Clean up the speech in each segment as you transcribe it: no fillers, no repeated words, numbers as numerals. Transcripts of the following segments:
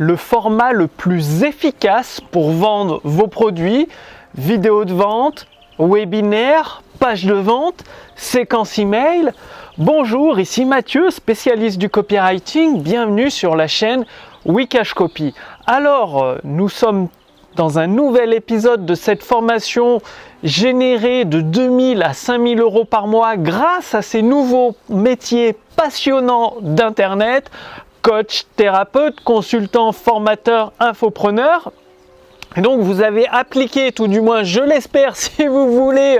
le format le plus efficace pour vendre vos produits, vidéo de vente, webinaire, page de vente, séquence email. Bonjour, ici Mathieu, spécialiste du copywriting. Bienvenue sur la chaîne Wikash Copy. Alors, nous sommes dans un nouvel épisode de cette formation générée de 2000 à 5000 euros par mois grâce à ces nouveaux métiers passionnants d'Internet, coach, thérapeute, consultant, formateur, infopreneur. Et donc vous avez appliqué, tout du moins je l'espère, si vous voulez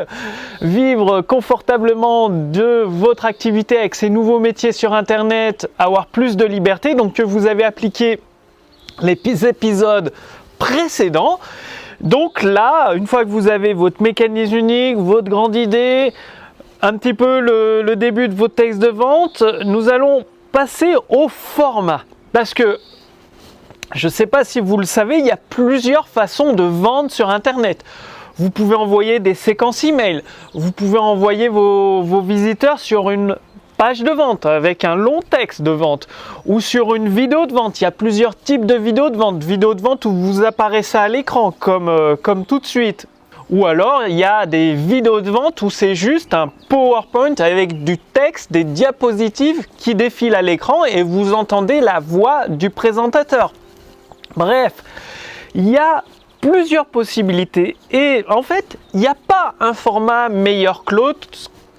vivre confortablement de votre activité avec ces nouveaux métiers sur Internet, avoir plus de liberté, donc que vous avez appliqué les épisodes précédents. Donc là, une fois que vous avez votre mécanisme unique, votre grande idée, un petit peu le début de votre texte de vente, nous allons passer au format. Parce que, je ne sais pas si vous le savez, il y a plusieurs façons de vendre sur Internet. Vous pouvez envoyer des séquences email, vous pouvez envoyer vos visiteurs sur une page de vente avec un long texte de vente ou sur une vidéo de vente. Il y a plusieurs types de vidéos de vente. Vidéo de vente où vous apparaissez à l'écran comme tout de suite. Ou alors il y a des vidéos de vente où c'est juste un PowerPoint avec du texte, des diapositives qui défilent à l'écran et vous entendez la voix du présentateur. Bref, il y a plusieurs possibilités et en fait, il n'y a pas un format meilleur que l'autre.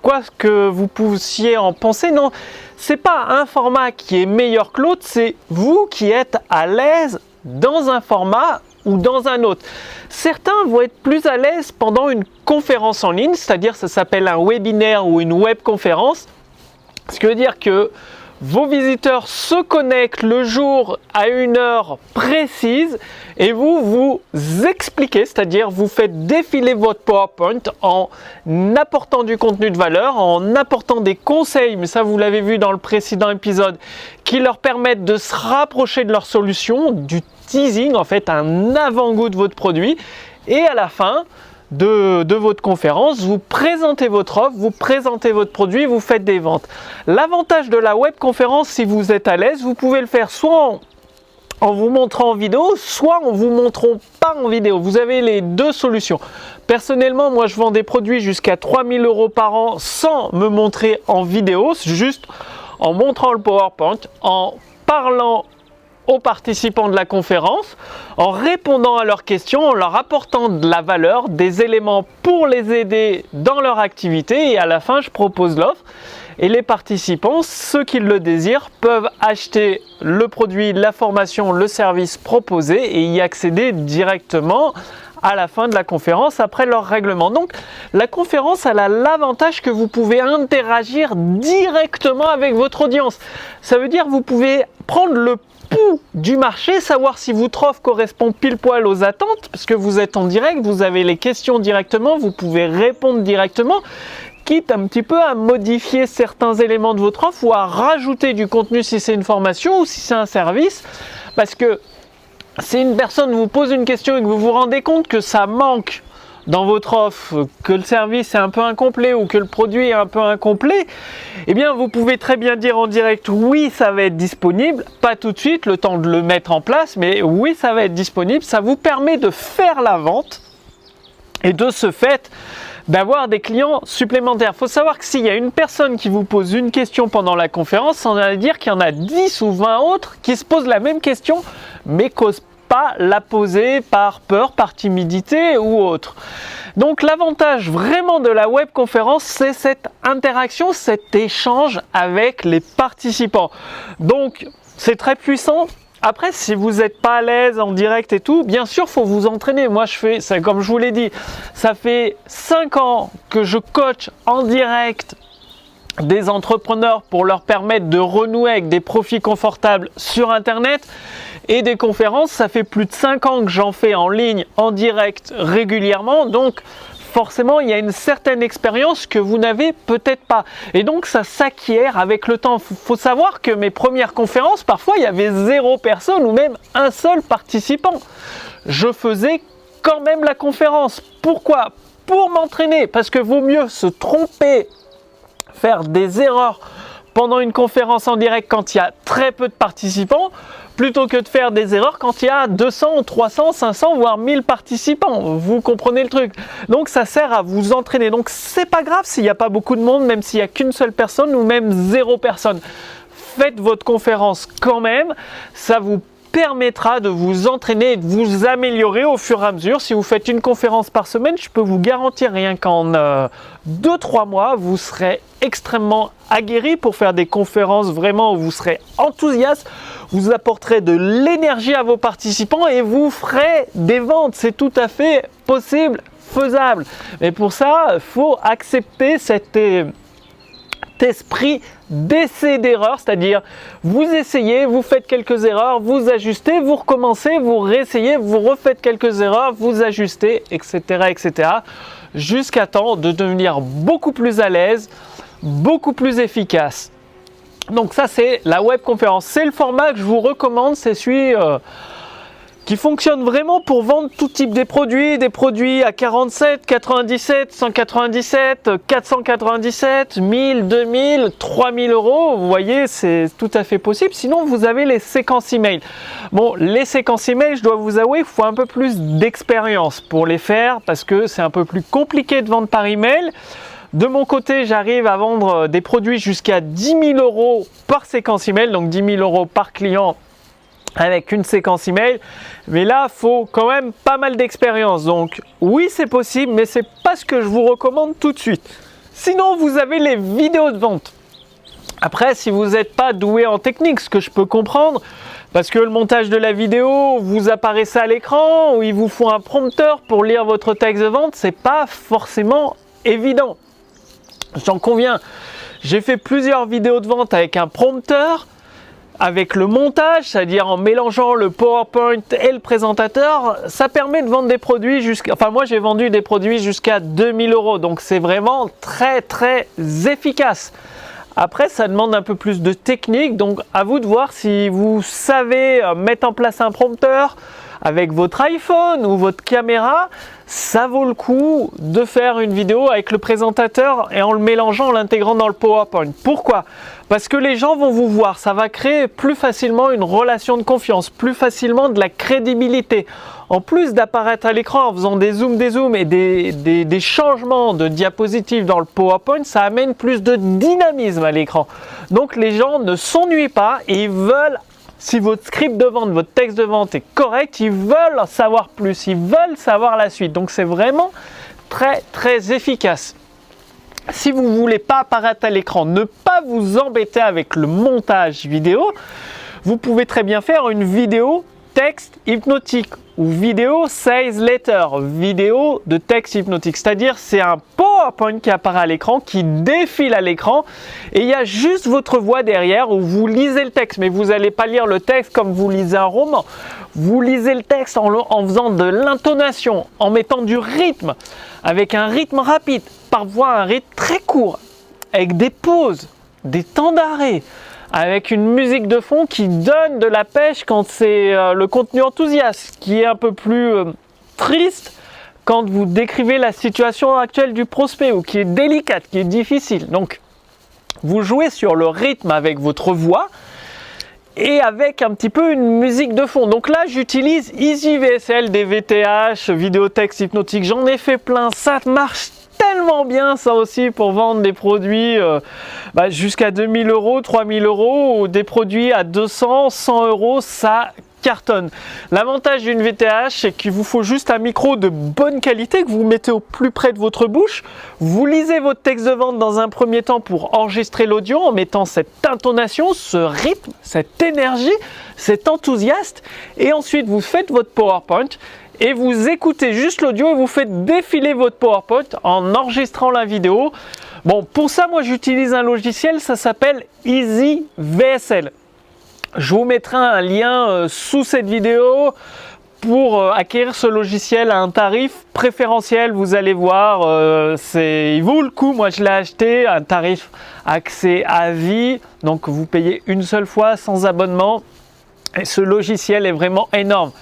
Quoi que vous puissiez en penser, non, c'est pas un format qui est meilleur que l'autre, c'est vous qui êtes à l'aise dans un format ou dans un autre. Certains vont être plus à l'aise pendant une conférence en ligne, c'est-à-dire ça s'appelle un webinaire ou une webconférence, ce qui veut dire que vos visiteurs se connectent le jour à une heure précise et vous expliquez, c'est-à-dire vous faites défiler votre PowerPoint en apportant du contenu de valeur, en apportant des conseils, mais ça vous l'avez vu dans le précédent épisode, qui leur permettent de se rapprocher de leur solution, du teasing, en fait un avant-goût de votre produit, et à la fin de votre conférence, vous présentez votre offre, vous présentez votre produit, vous faites des ventes. L'avantage de la webconférence, si vous êtes à l'aise, vous pouvez le faire soit en vous montrant en vidéo, soit en vous montrant pas en vidéo. Vous avez les deux solutions. Personnellement, moi je vends des produits jusqu'à 3000 euros par an sans me montrer en vidéo, juste en montrant le PowerPoint, en parlant aux participants de la conférence, en répondant à leurs questions, en leur apportant de la valeur, des éléments pour les aider dans leur activité, et à la fin je propose l'offre et les participants, ceux qui le désirent, peuvent acheter le produit, la formation, le service proposé et y accéder directement à la fin de la conférence après leur règlement. Donc la conférence, elle a l'avantage que vous pouvez interagir directement avec votre audience. Ça veut dire que vous pouvez prendre le pouls du marché, savoir si votre offre correspond pile poil aux attentes, parce que vous êtes en direct, vous avez les questions directement, vous pouvez répondre directement, quitte un petit peu à modifier certains éléments de votre offre ou à rajouter du contenu si c'est une formation ou si c'est un service, parce que si une personne vous pose une question et que vous vous rendez compte que ça manque dans votre offre, que le service est un peu incomplet ou que le produit est un peu incomplet, eh bien vous pouvez très bien dire en direct oui, ça va être disponible, pas tout de suite, le temps de le mettre en place, mais oui, ça va être disponible. Ça vous permet de faire la vente et de ce fait d'avoir des clients supplémentaires. Il faut savoir que s'il y a une personne qui vous pose une question pendant la conférence, ça veut dire qu'il y en a 10 ou 20 autres qui se posent la même question mais causent pas la poser par peur, par timidité ou autre. Donc l'avantage vraiment de la webconférence, c'est cette interaction, cet échange avec les participants. Donc c'est très puissant. Après, si vous n'êtes pas à l'aise en direct et tout, bien sûr, il faut vous entraîner. Moi, comme je vous l'ai dit, ça fait 5 ans que je coach en direct des entrepreneurs pour leur permettre de renouer avec des profits confortables sur Internet. Et des conférences, ça fait plus de 5 ans que j'en fais en ligne, en direct, régulièrement. Donc, forcément, il y a une certaine expérience que vous n'avez peut-être pas. Et donc, ça s'acquiert avec le temps. Il faut savoir que mes premières conférences, parfois, il y avait 0 personne ou même un seul participant. Je faisais quand même la conférence. Pourquoi ? Pour m'entraîner. Parce que vaut mieux se tromper, faire des erreurs pendant une conférence en direct quand il y a très peu de participants, plutôt que de faire des erreurs quand il y a 200, 300, 500, voire 1000 participants. Vous comprenez le truc. Donc ça sert à vous entraîner. Donc c'est pas grave s'il n'y a pas beaucoup de monde, même s'il n'y a qu'une seule personne ou même 0 personne. Faites votre conférence quand même. Ça vous permettra de vous entraîner et de vous améliorer au fur et à mesure. Si vous faites une conférence par semaine, je peux vous garantir rien qu'en 2-3 mois, vous serez extrêmement aguerri pour faire des conférences vraiment où vous serez enthousiaste, vous apporterez de l'énergie à vos participants et vous ferez des ventes. C'est tout à fait possible, faisable. Mais pour ça, il faut accepter cet esprit d'essai d'erreur, c'est-à-dire vous essayez, vous faites quelques erreurs, vous ajustez, vous recommencez, vous réessayez, vous refaites quelques erreurs, vous ajustez, etc., etc., jusqu'à temps de devenir beaucoup plus à l'aise, beaucoup plus efficace. Donc ça, c'est la webconférence. C'est le format que je vous recommande, c'est celui qui fonctionne vraiment pour vendre tout type des produits à 47, 97, 197, 497, 1000, 2000, 3000 euros. Vous voyez, c'est tout à fait possible. Sinon, vous avez les séquences email. Bon, les séquences email, je dois vous avouer, il faut un peu plus d'expérience pour les faire parce que c'est un peu plus compliqué de vendre par email. De mon côté, j'arrive à vendre des produits jusqu'à 10 000 euros par séquence email, donc 10 000 euros par client avec une séquence email, mais là il faut quand même pas mal d'expérience. Donc oui, c'est possible, mais c'est pas ce que je vous recommande tout de suite. Sinon, vous avez les vidéos de vente. Après, si vous n'êtes pas doué en technique, ce que je peux comprendre, parce que le montage de la vidéo, vous apparaissez à l'écran ou il vous faut un prompteur pour lire votre texte de vente, c'est pas forcément évident. J'en conviens. J'ai fait plusieurs vidéos de vente avec un prompteur, avec le montage, c'est-à-dire en mélangeant le PowerPoint et le présentateur. Ça permet de vendre des produits jusqu'à... Enfin, moi, j'ai vendu des produits jusqu'à 2000 euros. Donc, c'est vraiment très, très efficace. Après, ça demande un peu plus de technique. Donc, à vous de voir si vous savez mettre en place un prompteur avec votre iPhone ou votre caméra. Ça vaut le coup de faire une vidéo avec le présentateur et en le mélangeant, en l'intégrant dans le PowerPoint. Pourquoi ? Parce que les gens vont vous voir. Ça va créer plus facilement une relation de confiance, plus facilement de la crédibilité. En plus d'apparaître à l'écran en faisant des zooms et des changements de diapositives dans le PowerPoint, ça amène plus de dynamisme à l'écran. Donc les gens ne s'ennuient pas et ils veulent... Si votre script de vente, votre texte de vente est correct, ils veulent en savoir plus, ils veulent savoir la suite. Donc c'est vraiment très très efficace. Si vous ne voulez pas apparaître à l'écran, ne pas vous embêter avec le montage vidéo, vous pouvez très bien faire une vidéo texte hypnotique ou vidéo sales letter, vidéo de texte hypnotique. C'est-à-dire c'est un PowerPoint qui apparaît à l'écran, qui défile à l'écran et il y a juste votre voix derrière où vous lisez le texte. Mais vous n'allez pas lire le texte comme vous lisez un roman. Vous lisez le texte en faisant de l'intonation, en mettant du rythme, avec un rythme rapide, parfois un rythme très court, avec des pauses, des temps d'arrêt, avec une musique de fond qui donne de la pêche quand c'est le contenu enthousiaste, qui est un peu plus triste quand vous décrivez la situation actuelle du prospect ou qui est délicate, qui est difficile. Donc, vous jouez sur le rythme avec votre voix et avec un petit peu une musique de fond. Donc là, j'utilise EasyVSL, des VTH, vidéotexte hypnotique. J'en ai fait plein, ça marche tellement bien ça aussi pour vendre des produits jusqu'à 2000 euros, 3000 euros ou des produits à 200, 100 euros, ça cartonne. L'avantage d'une VTH, c'est qu'il vous faut juste un micro de bonne qualité que vous mettez au plus près de votre bouche. Vous lisez votre texte de vente dans un premier temps pour enregistrer l'audio en mettant cette intonation, ce rythme, cette énergie, cet enthousiasme et ensuite vous faites votre PowerPoint et vous écoutez juste l'audio et vous faites défiler votre PowerPoint en enregistrant la vidéo. Bon, pour ça, moi j'utilise un logiciel, ça s'appelle EasyVSL. Je vous mettrai un lien sous cette vidéo pour acquérir ce logiciel à un tarif préférentiel. Vous allez voir, il vaut le coup. Moi, je l'ai acheté à un tarif accès à vie. Donc, vous payez une seule fois sans abonnement. Et ce logiciel est vraiment énorme.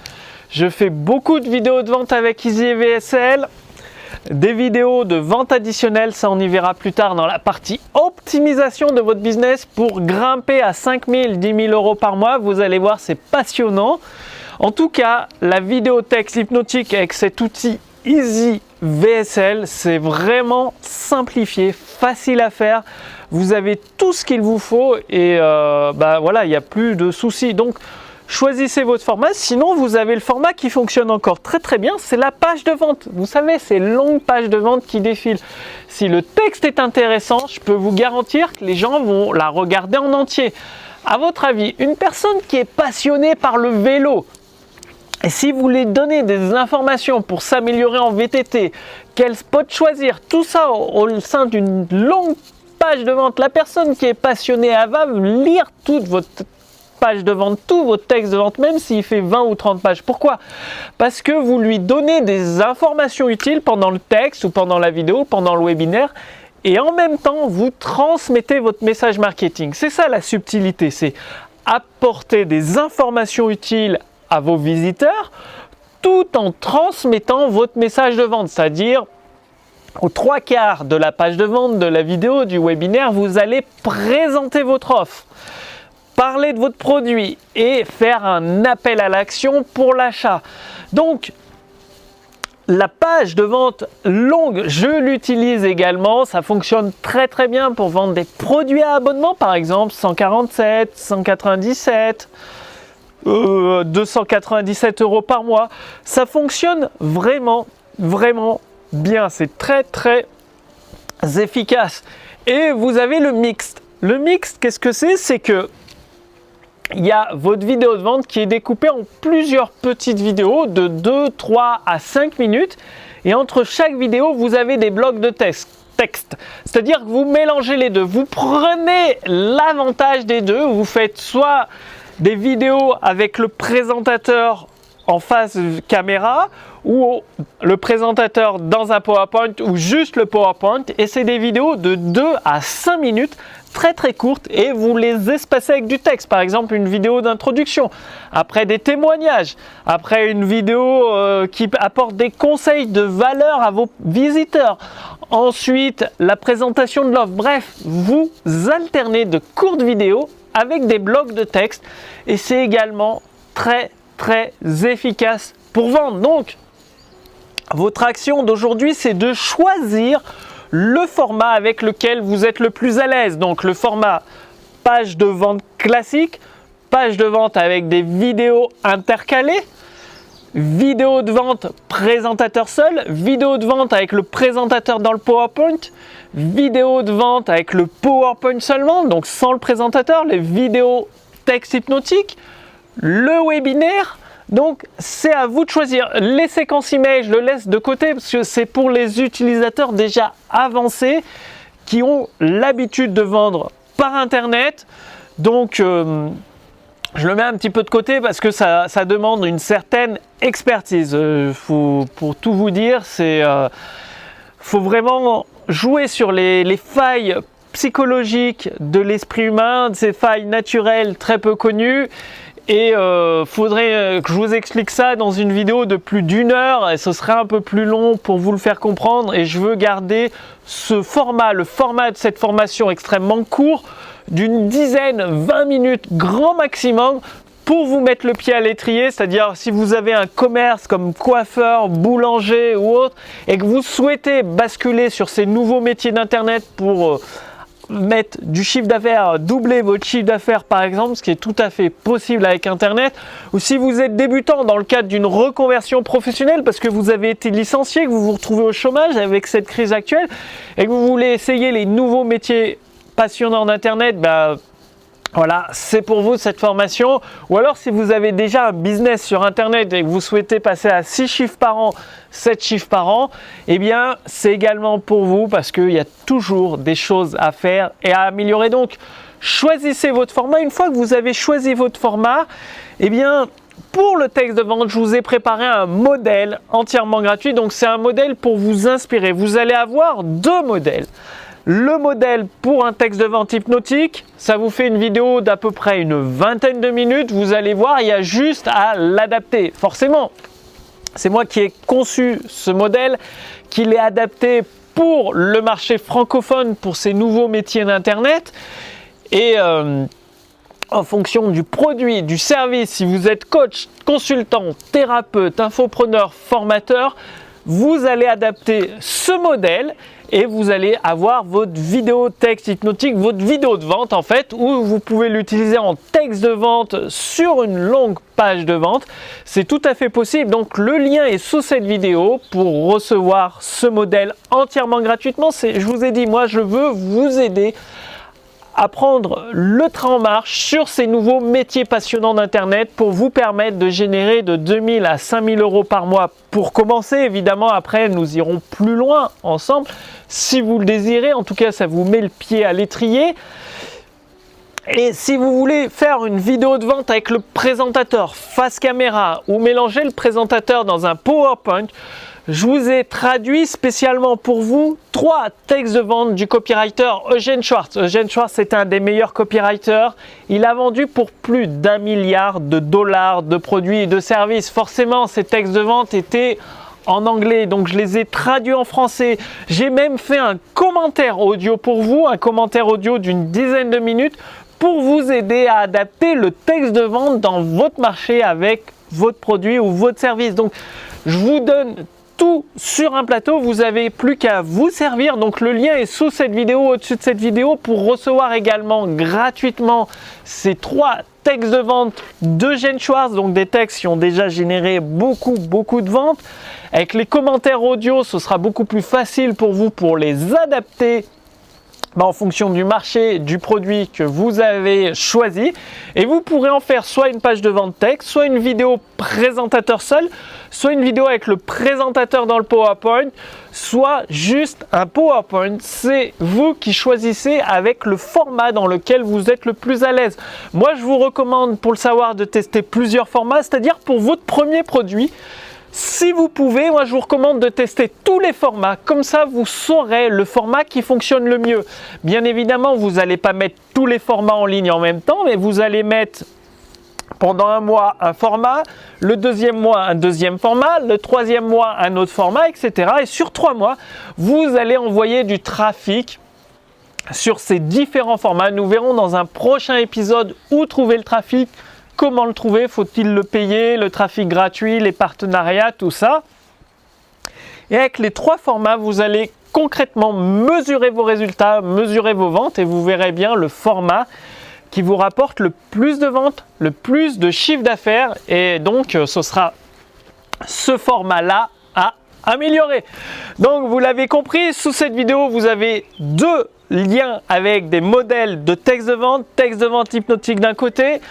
Je fais beaucoup de vidéos de vente avec EasyVSL. Des vidéos de vente additionnelle, ça on y verra plus tard dans la partie Opt. l'optimisation de votre business pour grimper à 5 000, 10 000 euros par mois. Vous allez voir, c'est passionnant. En tout cas, la vidéo texte hypnotique avec cet outil Easy VSL, c'est vraiment simplifié, facile à faire. Vous avez tout ce qu'il vous faut et voilà, il n'y a plus de soucis. Donc, choisissez votre format. Sinon, vous avez le format qui fonctionne encore très bien, c'est la page de vente. Vous savez, ces longues pages de vente qui défilent. Si le texte est intéressant, je peux vous garantir que les gens vont la regarder en entier. À votre avis, une personne qui est passionnée par le vélo, et si vous voulez donner des informations pour s'améliorer en VTT, quel spot choisir, tout ça au sein d'une longue page de vente, la personne qui est passionnée, elle va lire toute votre page de vente, tout votre texte de vente, même s'il fait 20 ou 30 pages. Pourquoi? Parce que vous lui donnez des informations utiles pendant le texte ou pendant la vidéo, pendant le webinaire, et en même temps, vous transmettez votre message marketing. C'est ça la subtilité, c'est apporter des informations utiles à vos visiteurs tout en transmettant votre message de vente, c'est-à-dire aux 3/4 de la page de vente, de la vidéo, du webinaire, vous allez présenter votre offre, parler de votre produit et faire un appel à l'action pour l'achat. Donc, la page de vente longue, je l'utilise également, ça fonctionne très bien pour vendre des produits à abonnement, par exemple 147, 197, 297 euros par mois. Ça fonctionne vraiment bien, c'est très efficace. Et vous avez le mixte. Le mixte, qu'est-ce que c'est? C'est que il y a votre vidéo de vente qui est découpée en plusieurs petites vidéos de 2, 3 à 5 minutes. Et entre chaque vidéo, vous avez des blocs de texte. C'est-à-dire que vous mélangez les deux. Vous prenez l'avantage des deux. Vous faites soit des vidéos avec le présentateur en face caméra ou le présentateur dans un PowerPoint ou juste le PowerPoint, et c'est des vidéos de 2 à 5 minutes très courtes et vous les espacez avec du texte. Par exemple, une vidéo d'introduction, après des témoignages, après une vidéo qui apporte des conseils de valeur à vos visiteurs, ensuite la présentation de l'offre. Bref, vous alternez de courtes vidéos avec des blocs de texte et c'est également très efficace pour vendre. Donc, votre action d'aujourd'hui, c'est de choisir le format avec lequel vous êtes le plus à l'aise. Donc, le format page de vente classique, page de vente avec des vidéos intercalées, vidéo de vente présentateur seul, vidéo de vente avec le présentateur dans le PowerPoint, vidéo de vente avec le PowerPoint seulement, donc sans le présentateur, les vidéos texte hypnotique, le webinaire. Donc c'est à vous de choisir. Les séquences email, je le laisse de côté parce que c'est pour les utilisateurs déjà avancés qui ont l'habitude de vendre par internet. Donc je le mets un petit peu de côté parce que ça demande une certaine expertise. Pour tout vous dire, faut vraiment jouer sur les failles psychologiques de l'esprit humain, ces failles naturelles très peu connues. Et faudrait que je vous explique ça dans une vidéo de plus d'1 heure et ce serait un peu plus long pour vous le faire comprendre, et je veux garder ce format, le format de cette formation extrêmement court, d'une dizaine, 20 minutes grand maximum, pour vous mettre le pied à l'étrier. C'est-à-dire si vous avez un commerce comme coiffeur, boulanger ou autre et que vous souhaitez basculer sur ces nouveaux métiers d'internet pour mettre du chiffre d'affaires, doubler votre chiffre d'affaires par exemple, ce qui est tout à fait possible avec internet, ou si vous êtes débutant dans le cadre d'une reconversion professionnelle parce que vous avez été licencié, que vous vous retrouvez au chômage avec cette crise actuelle et que vous voulez essayer les nouveaux métiers passionnants d'internet, voilà, c'est pour vous cette formation. Ou alors si vous avez déjà un business sur internet et que vous souhaitez passer à 6 chiffres par an, 7 chiffres par an, eh bien c'est également pour vous parce qu'il y a toujours des choses à faire et à améliorer. Donc choisissez votre format. Une fois que vous avez choisi votre format, eh bien pour le texte de vente, je vous ai préparé un modèle entièrement gratuit. Donc c'est un modèle pour vous inspirer. Vous allez avoir 2 modèles. Le modèle pour un texte de vente hypnotique, ça vous fait une vidéo d'à peu près une vingtaine de minutes. Vous allez voir, il y a juste à l'adapter. Forcément, c'est moi qui ai conçu ce modèle, qui l'ai adapté pour le marché francophone, pour ces nouveaux métiers d'Internet. Et en fonction du produit, du service, si vous êtes coach, consultant, thérapeute, infopreneur, formateur, vous allez adapter ce modèle et vous allez avoir votre vidéo texte hypnotique, votre vidéo de vente en fait, où vous pouvez l'utiliser en texte de vente sur une longue page de vente. C'est tout à fait possible. Donc le lien est sous cette vidéo pour recevoir ce modèle entièrement gratuitement. Je vous ai dit, moi je veux vous aider à prendre le train en marche sur ces nouveaux métiers passionnants d'Internet pour vous permettre de générer de 2000 à 5000 euros par mois pour commencer. Évidemment, après, nous irons plus loin ensemble si vous le désirez. En tout cas, ça vous met le pied à l'étrier. Et si vous voulez faire une vidéo de vente avec le présentateur face caméra ou mélanger le présentateur dans un PowerPoint, je vous ai traduit spécialement pour vous 3 textes de vente du copywriter Eugene Schwartz. Eugene Schwartz est un des meilleurs copywriters. Il a vendu pour plus d'1 milliard de dollars de produits et de services. Forcément, ces textes de vente étaient en anglais, donc je les ai traduits en français. J'ai même fait un commentaire audio pour vous, un commentaire audio d'une dizaine de minutes pour vous aider à adapter le texte de vente dans votre marché avec votre produit ou votre service. Donc, je vous donne tout sur un plateau, vous n'avez plus qu'à vous servir. Donc le lien est sous cette vidéo, au-dessus de cette vidéo, pour recevoir également gratuitement ces 3 textes de vente d'Eugene Schwartz, donc des textes qui ont déjà généré beaucoup de ventes. Avec les commentaires audio, ce sera beaucoup plus facile pour vous pour les adapter en fonction du marché, du produit que vous avez choisi. Et vous pourrez en faire soit une page de vente texte, soit une vidéo présentateur seul, soit une vidéo avec le présentateur dans le PowerPoint, soit juste un PowerPoint. C'est vous qui choisissez avec le format dans lequel vous êtes le plus à l'aise. Moi, je vous recommande, pour le savoir, de tester plusieurs formats, c'est-à-dire pour votre premier produit. Si vous pouvez, moi je vous recommande de tester tous les formats, comme ça vous saurez le format qui fonctionne le mieux. Bien évidemment, vous n'allez pas mettre tous les formats en ligne en même temps, mais vous allez mettre pendant un mois un format, le deuxième mois un deuxième format, le troisième mois un autre format, etc. Et sur 3 mois, vous allez envoyer du trafic sur ces différents formats. Nous verrons dans un prochain épisode où trouver le trafic. Comment le trouver? Faut-il le payer? Le trafic gratuit, les partenariats, tout ça. Et avec les 3 formats, vous allez concrètement mesurer vos résultats, mesurer vos ventes et vous verrez bien le format qui vous rapporte le plus de ventes, le plus de chiffre d'affaires. Et donc, ce sera ce format-là à améliorer. Donc, vous l'avez compris, sous cette vidéo, vous avez 2 liens avec des modèles de texte de vente hypnotique d'un côté,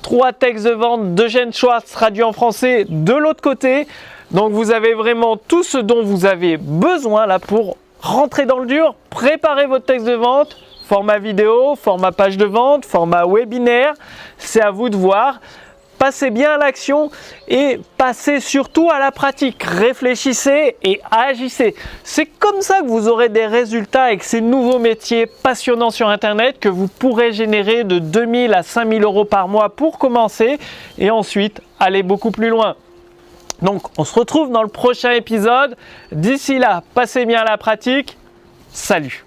3 textes de vente d'Eugene Schwartz traduits en français de l'autre côté. Donc vous avez vraiment tout ce dont vous avez besoin là pour rentrer dans le dur, préparer votre texte de vente, format vidéo, format page de vente, format webinaire. C'est à vous de voir. Passez bien à l'action et passez surtout à la pratique. Réfléchissez et agissez. C'est comme ça que vous aurez des résultats avec ces nouveaux métiers passionnants sur Internet que vous pourrez générer de 2000 à 5000 euros par mois pour commencer et ensuite aller beaucoup plus loin. Donc, on se retrouve dans le prochain épisode. D'ici là, passez bien à la pratique. Salut!